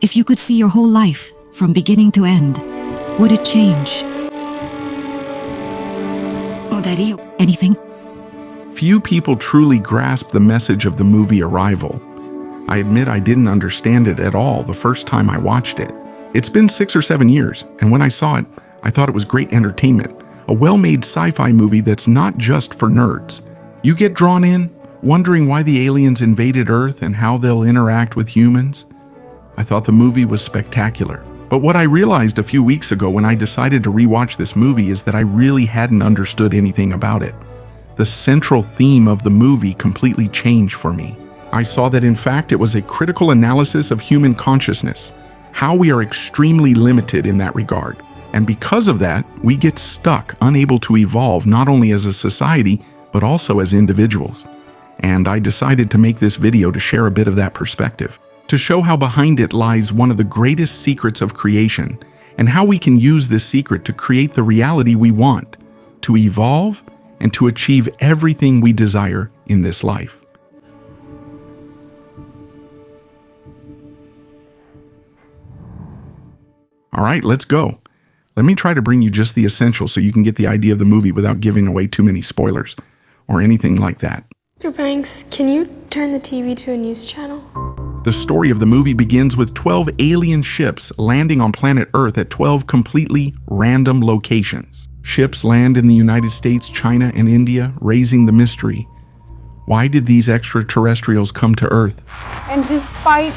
If you could see your whole life, from beginning to end, would it change? Anything? Few people truly grasp the message of the movie Arrival. I admit I didn't understand it at all the first time I watched it. It's been 6 or 7 years, and when I saw it, I thought it was great entertainment, a well-made sci-fi movie that's not just for nerds. You get drawn in, wondering why the aliens invaded Earth and how they'll interact with humans. I thought the movie was spectacular. But what I realized a few weeks ago when I decided to rewatch this movie is that I really hadn't understood anything about it. The central theme of the movie completely changed for me. I saw that in fact it was a critical analysis of human consciousness, how we are extremely limited in that regard. And because of that, we get stuck, unable to evolve not only as a society, but also as individuals. And I decided to make this video to share a bit of that perspective, to show how behind it lies one of the greatest secrets of creation, and how we can use this secret to create the reality we want, to evolve, and to achieve everything we desire in this life. All right, let's go. Let me try to bring you just the essentials so you can get the idea of the movie without giving away too many spoilers or anything like that. Mr. Banks, can you turn the TV to a news channel? The story of the movie begins with 12 alien ships landing on planet Earth at 12 completely random locations. Ships land in the United States, China, and India, raising the mystery. Why did these extraterrestrials come to Earth? And despite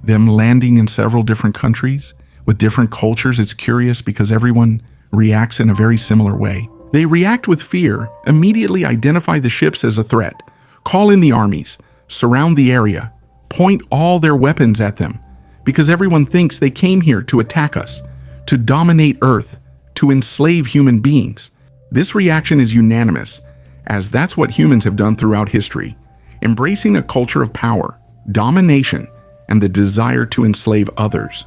them landing in several different countries with different cultures, it's curious because everyone reacts in a very similar way. They react with fear, immediately identify the ships as a threat, call in the armies, surround the area, point all their weapons at them, because everyone thinks they came here to attack us, to dominate Earth, to enslave human beings. This reaction is unanimous, as that's what humans have done throughout history, embracing a culture of power, domination, and the desire to enslave others.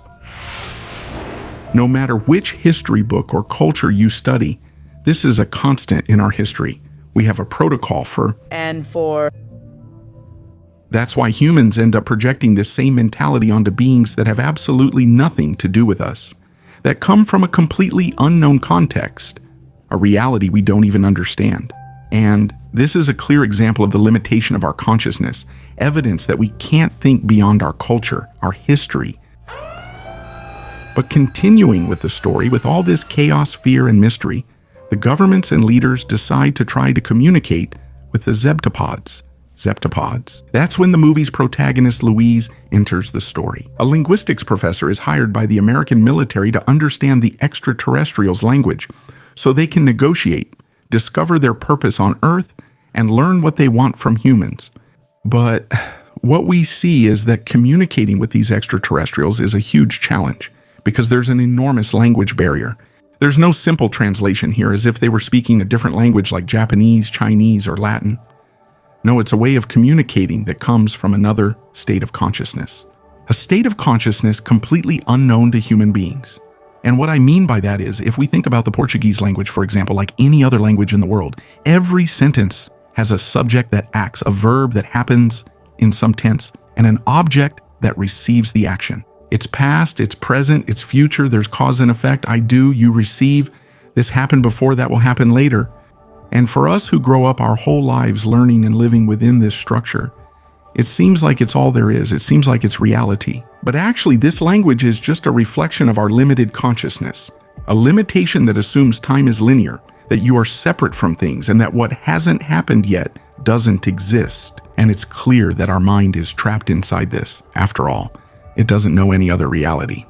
No matter which history book or culture you study, this is a constant in our history. We have a protocol for. That's why humans end up projecting this same mentality onto beings that have absolutely nothing to do with us, that come from a completely unknown context, a reality we don't even understand. And this is a clear example of the limitation of our consciousness, evidence that we can't think beyond our culture, our history. But continuing with the story, with all this chaos, fear, and mystery, the governments and leaders decide to try to communicate with the Zeptopods. That's when the movie's protagonist, Louise, enters the story. A linguistics professor is hired by the American military to understand the extraterrestrials' language so they can negotiate, discover their purpose on Earth, and learn what they want from humans. But what we see is that communicating with these extraterrestrials is a huge challenge because there's an enormous language barrier. There's no simple translation here as if they were speaking a different language like Japanese, Chinese, or Latin. No, it's a way of communicating that comes from another state of consciousness. A state of consciousness completely unknown to human beings. And what I mean by that is, if we think about the Portuguese language, for example, like any other language in the world, every sentence has a subject that acts, a verb that happens in some tense, and an object that receives the action. It's past, it's present, it's future, there's cause and effect, I do, you receive, this happened before, that will happen later. And for us who grow up our whole lives learning and living within this structure, it seems like it's all there is, it seems like it's reality. But actually, this language is just a reflection of our limited consciousness, a limitation that assumes time is linear, that you are separate from things, and that what hasn't happened yet doesn't exist. And it's clear that our mind is trapped inside this. After all, it doesn't know any other reality.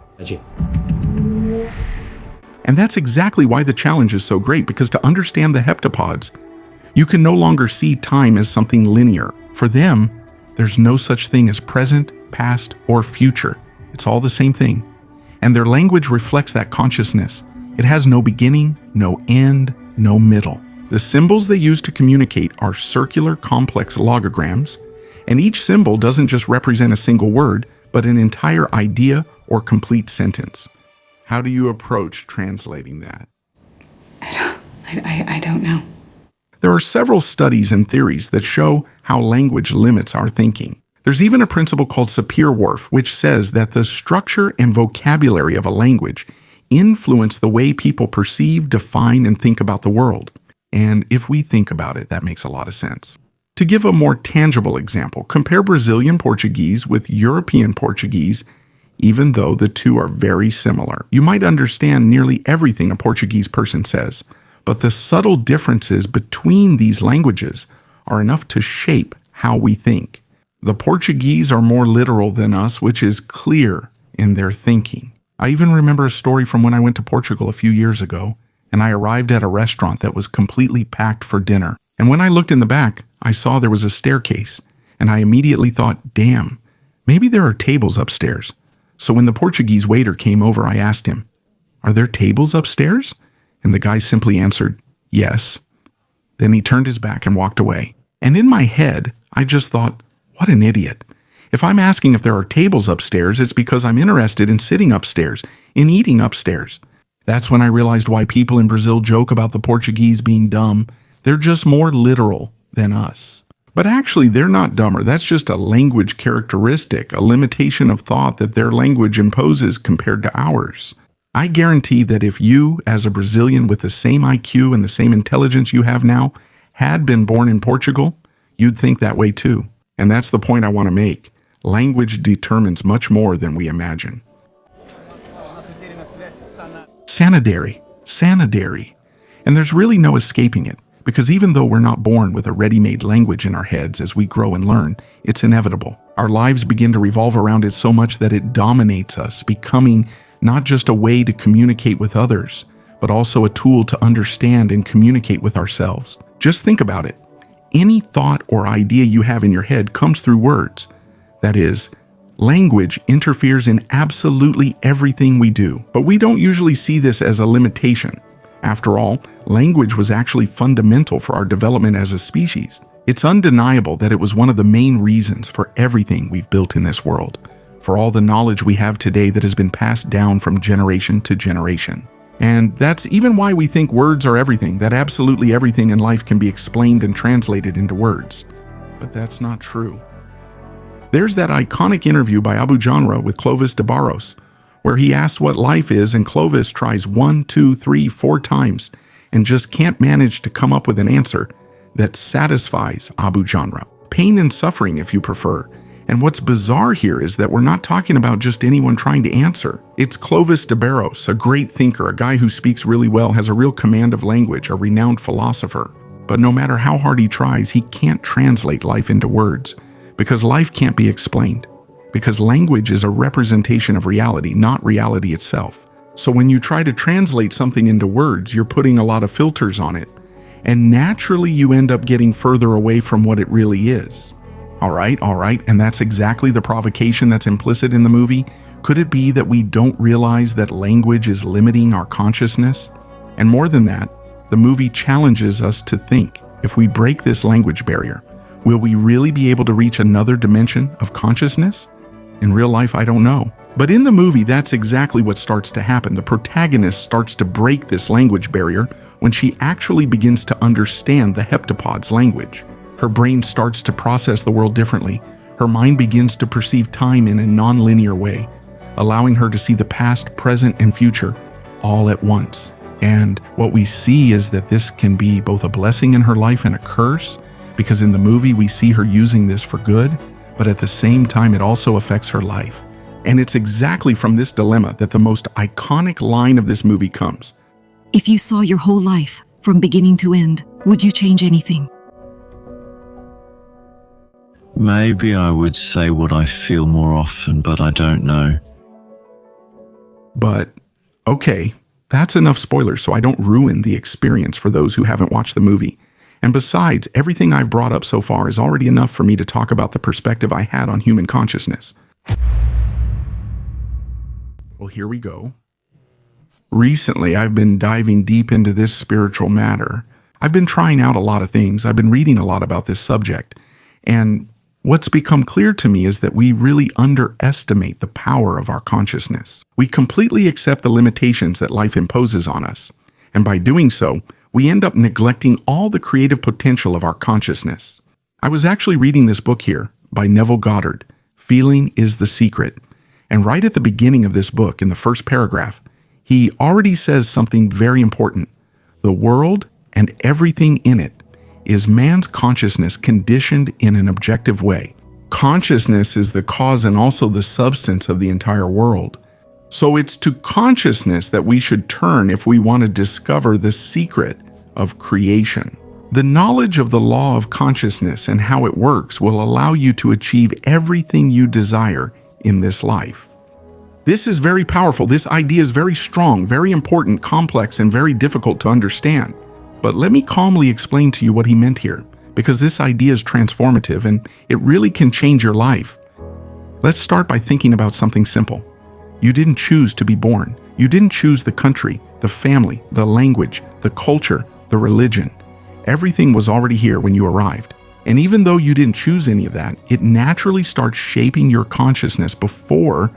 And that's exactly why the challenge is so great, because to understand the heptapods, you can no longer see time as something linear. For them, there's no such thing as present, past, or future. It's all the same thing. And their language reflects that consciousness. It has no beginning, no end, no middle. The symbols they use to communicate are circular, complex logograms, and each symbol doesn't just represent a single word, but an entire idea or complete sentence. How do you approach translating that? I don't know. There are several studies and theories that show how language limits our thinking. There's even a principle called Sapir-Whorf, which says that the structure and vocabulary of a language influence the way people perceive, define, and think about the world. And if we think about it, that makes a lot of sense. To give a more tangible example, compare Brazilian Portuguese with European Portuguese. Even though the two are very similar, you might understand nearly everything a Portuguese person says, but the subtle differences between these languages are enough to shape how we think. The Portuguese are more literal than us, which is clear in their thinking. I even remember a story from when I went to Portugal a few years ago, and I arrived at a restaurant that was completely packed for dinner. And when I looked in the back, I saw there was a staircase, and I immediately thought, damn, maybe there are tables upstairs. So when the Portuguese waiter came over, I asked him, "Are there tables upstairs?" And the guy simply answered, "Yes." Then he turned his back and walked away. And in my head, I just thought, what an idiot. If I'm asking if there are tables upstairs, it's because I'm interested in sitting upstairs, in eating upstairs. That's when I realized why people in Brazil joke about the Portuguese being dumb. They're just more literal than us. But actually, they're not dumber. That's just a language characteristic, a limitation of thought that their language imposes compared to ours. I guarantee that if you, as a Brazilian with the same IQ and the same intelligence you have now, had been born in Portugal, you'd think that way too. And that's the point I want to make. Language determines much more than we imagine. Sanidary. And there's really no escaping it. Because even though we're not born with a ready-made language in our heads as we grow and learn, it's inevitable. Our lives begin to revolve around it so much that it dominates us, becoming not just a way to communicate with others, but also a tool to understand and communicate with ourselves. Just think about it. Any thought or idea you have in your head comes through words. That is, language interferes in absolutely everything we do, but we don't usually see this as a limitation. After all, language was actually fundamental for our development as a species. It's undeniable that it was one of the main reasons for everything we've built in this world, for all the knowledge we have today that has been passed down from generation to generation. And that's even why we think words are everything, that absolutely everything in life can be explained and translated into words. But that's not true. There's that iconic interview by Abu Janra with Clovis de Barros, where he asks what life is, and Clovis tries 1, 2, 3, 4 times and just can't manage to come up with an answer that satisfies Abu Janra. Pain and suffering, if you prefer. And what's bizarre here is that we're not talking about just anyone trying to answer. It's Clovis de Barros, a great thinker, a guy who speaks really well, has a real command of language, a renowned philosopher. But no matter how hard he tries, he can't translate life into words, because life can't be explained. Because language is a representation of reality, not reality itself. So when you try to translate something into words, you're putting a lot of filters on it. And naturally you end up getting further away from what it really is. All right, and that's exactly the provocation that's implicit in the movie. Could it be that we don't realize that language is limiting our consciousness? And more than that, the movie challenges us to think, if we break this language barrier, will we really be able to reach another dimension of consciousness? In real life, I don't know. But in the movie, that's exactly what starts to happen. The protagonist starts to break this language barrier when she actually begins to understand the heptapod's language. Her brain starts to process the world differently. Her mind begins to perceive time in a non-linear way, allowing her to see the past, present, and future all at once. And what we see is that this can be both a blessing in her life and a curse, because in the movie we see her using this for good, but at the same time it also affects her life. And it's exactly from this dilemma that the most iconic line of this movie comes. If you saw your whole life, from beginning to end, would you change anything? Maybe I would say what I feel more often, but I don't know. But, okay, that's enough spoilers so I don't ruin the experience for those who haven't watched the movie. And besides, everything I've brought up so far is already enough for me to talk about the perspective I had on human consciousness. Well, here we go. Recently, I've been diving deep into this spiritual matter. I've been trying out a lot of things. I've been reading a lot about this subject. And what's become clear to me is that we really underestimate the power of our consciousness. We completely accept the limitations that life imposes on us. And by doing so, we end up neglecting all the creative potential of our consciousness. I was actually reading this book here by Neville Goddard. Feeling is the secret. And right at the beginning of this book, in the first paragraph, he already says something very important. The world and everything in it is man's consciousness conditioned in an objective way. Consciousness is the cause and also the substance of the entire world. So it's to consciousness that we should turn if we want to discover the secret of creation. The knowledge of the law of consciousness and how it works will allow you to achieve everything you desire in this life. This is very powerful. This idea is very strong, very important, complex, and very difficult to understand. But let me calmly explain to you what he meant here, because this idea is transformative and it really can change your life. Let's start by thinking about something simple. You didn't choose to be born. You didn't choose the country, the family, the language, the culture, the religion. Everything was already here when you arrived. And even though you didn't choose any of that, it naturally starts shaping your consciousness before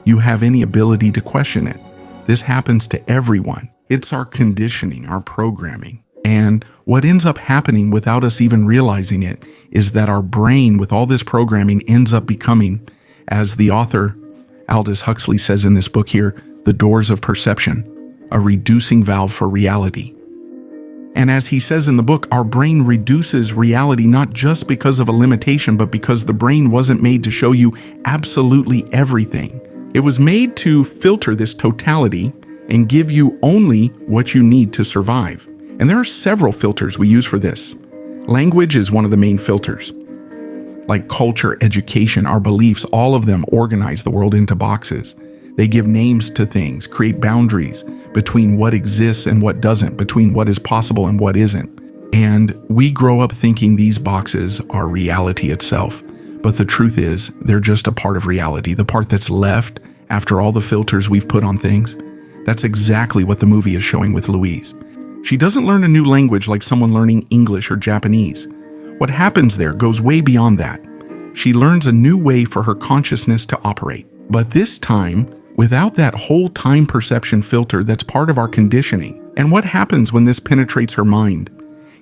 you have any ability to question it. This happens to everyone. It's our conditioning, our programming. And what ends up happening without us even realizing it is that our brain with all this programming ends up becoming, as the author Aldous Huxley says in this book here, the doors of perception, a reducing valve for reality. And as he says in the book, our brain reduces reality not just because of a limitation, but because the brain wasn't made to show you absolutely everything. It was made to filter this totality and give you only what you need to survive. And there are several filters we use for this. Language is one of the main filters. Like culture, education, our beliefs, all of them organize the world into boxes. They give names to things, create boundaries between what exists and what doesn't, between what is possible and what isn't. And we grow up thinking these boxes are reality itself. But the truth is, they're just a part of reality, the part that's left after all the filters we've put on things. That's exactly what the movie is showing with Louise. She doesn't learn a new language like someone learning English or Japanese. What happens there goes way beyond that. She learns a new way for her consciousness to operate. But this time, without that whole time perception filter that's part of our conditioning. And what happens when this penetrates her mind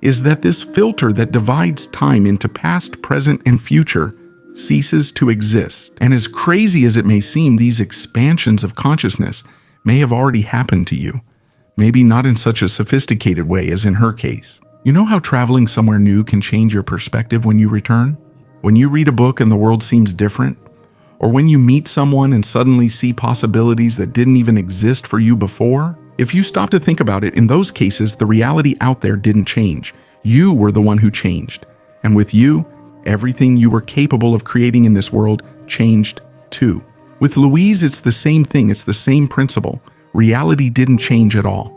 is that this filter that divides time into past, present, and future ceases to exist. And as crazy as it may seem, these expansions of consciousness may have already happened to you. Maybe not in such a sophisticated way as in her case. You know how traveling somewhere new can change your perspective when you return? When you read a book and the world seems different? Or when you meet someone and suddenly see possibilities that didn't even exist for you before? If you stop to think about it, in those cases, the reality out there didn't change. You were the one who changed. And with you, everything you were capable of creating in this world changed too. With Louise, it's the same thing. It's the same principle. Reality didn't change at all.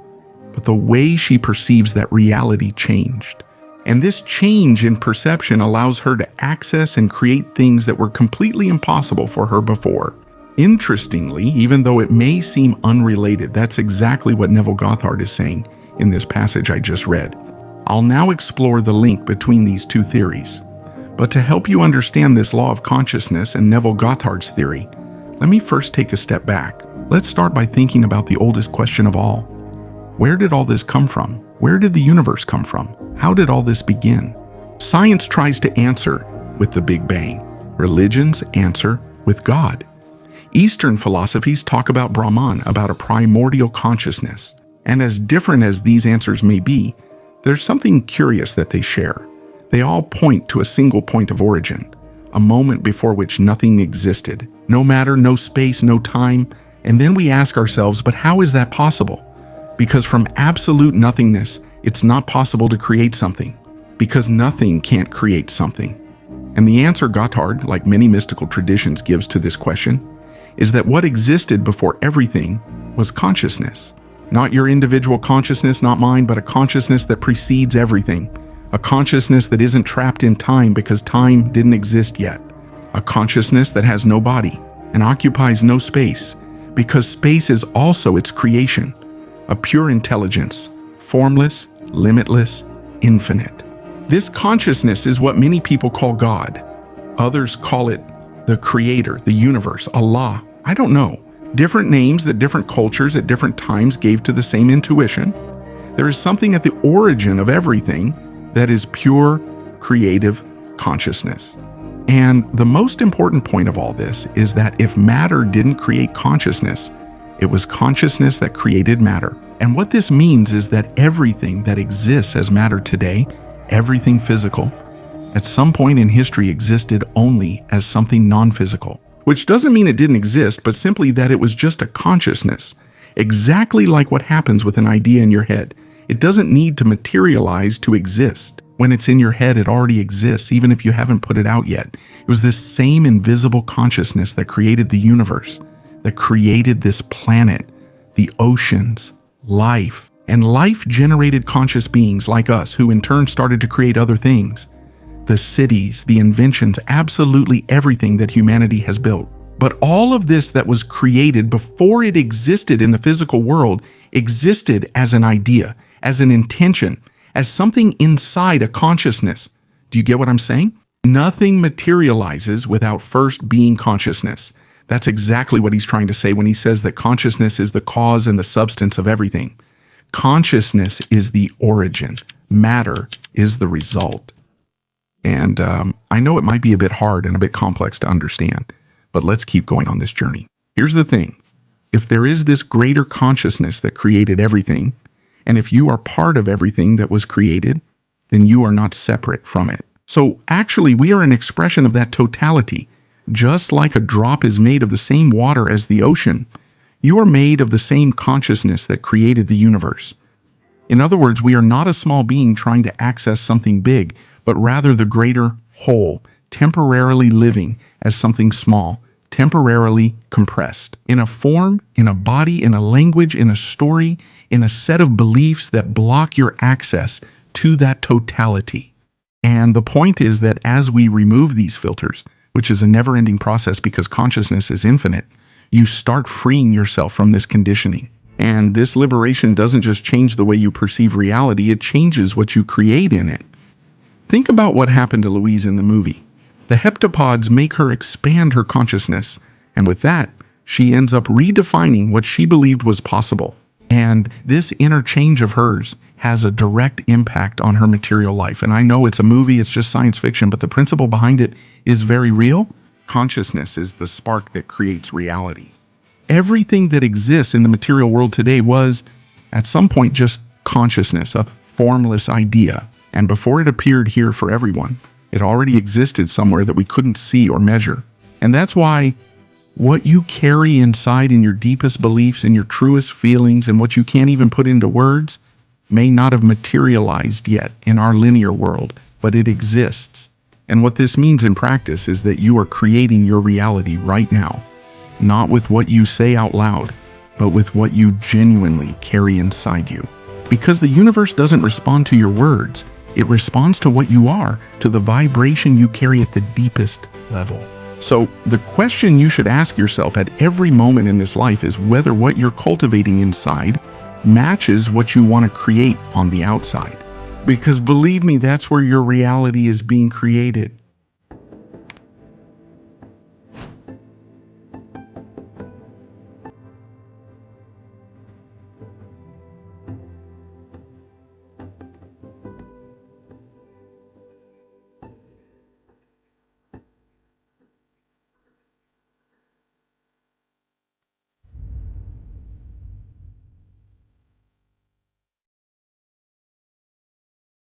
But the way she perceives that reality changed. And this change in perception allows her to access and create things that were completely impossible for her before. Interestingly, even though it may seem unrelated, that's exactly what Neville Goddard is saying in this passage I just read. I'll now explore the link between these two theories. But to help you understand this law of consciousness and Neville Goddard's theory, let me first take a step back. Let's start by thinking about the oldest question of all. Where did all this come from? Where did the universe come from? How did all this begin? Science tries to answer with the Big Bang. Religions answer with God. Eastern philosophies talk about Brahman, about a primordial consciousness. And as different as these answers may be, there's something curious that they share. They all point to a single point of origin, a moment before which nothing existed. No matter, no space, no time. And then we ask ourselves, but how is that possible? Because from absolute nothingness, it's not possible to create something. Because nothing can't create something. And the answer Goddard, like many mystical traditions, gives to this question is that what existed before everything was consciousness. Not your individual consciousness, not mine, but a consciousness that precedes everything. A consciousness that isn't trapped in time because time didn't exist yet. A consciousness that has no body and occupies no space because space is also its creation. A pure intelligence, formless, limitless, infinite. This consciousness is what many people call God. Others call it the Creator, the universe, Allah. I don't know. Different names that different cultures at different times gave to the same intuition. There is something at the origin of everything that is pure, creative consciousness. And the most important point of all this is that if matter didn't create consciousness, it was consciousness that created matter. And what this means is that everything that exists as matter today, everything physical, at some point in history existed only as something non-physical. Which doesn't mean it didn't exist, but simply that it was just a consciousness. Exactly like what happens with an idea in your head. It doesn't need to materialize to exist. When it's in your head, it already exists, even if you haven't put it out yet. It was this same invisible consciousness that created the universe, that created this planet, the oceans, life. And life generated conscious beings like us, who in turn started to create other things. The cities, the inventions, absolutely everything that humanity has built. But all of this that was created before it existed in the physical world existed as an idea, as an intention, as something inside a consciousness. Do you get what I'm saying? Nothing materializes without first being consciousness. That's exactly what he's trying to say when he says that consciousness is the cause and the substance of everything. Consciousness is the origin. Matter is the result. And I know it might be a bit hard and a bit complex to understand, but let's keep going on this journey. Here's the thing. If there is this greater consciousness that created everything, and if you are part of everything that was created, then you are not separate from it. So actually, we are an expression of that totality. Just like a drop is made of the same water as the ocean, you are made of the same consciousness that created the universe. In other words, we are not a small being trying to access something big, but rather the greater whole, temporarily living as something small, temporarily compressed, in a form, in a body, in a language, in a story, in a set of beliefs that block your access to that totality. And the point is that as we remove these filters, which is a never-ending process because consciousness is infinite, you start freeing yourself from this conditioning. And this liberation doesn't just change the way you perceive reality, it changes what you create in it. Think about what happened to Louise in the movie. The heptapods make her expand her consciousness, and with that, she ends up redefining what she believed was possible. And this inner change of hers has a direct impact on her material life. And I know it's a movie, it's just science fiction, but the principle behind it is very real. Consciousness is the spark that creates reality. Everything that exists in the material world today was, at some point, just consciousness, a formless idea. And before it appeared here for everyone, it already existed somewhere that we couldn't see or measure. And that's why what you carry inside in your deepest beliefs and your truest feelings and what you can't even put into words may not have materialized yet in our linear world, but it exists. And what this means in practice is that you are creating your reality right now, not with what you say out loud, but with what you genuinely carry inside you. Because the universe doesn't respond to your words, it responds to what you are, to the vibration you carry at the deepest level. So the question you should ask yourself at every moment in this life is whether what you're cultivating inside matches what you want to create on the outside. Because believe me, that's where your reality is being created.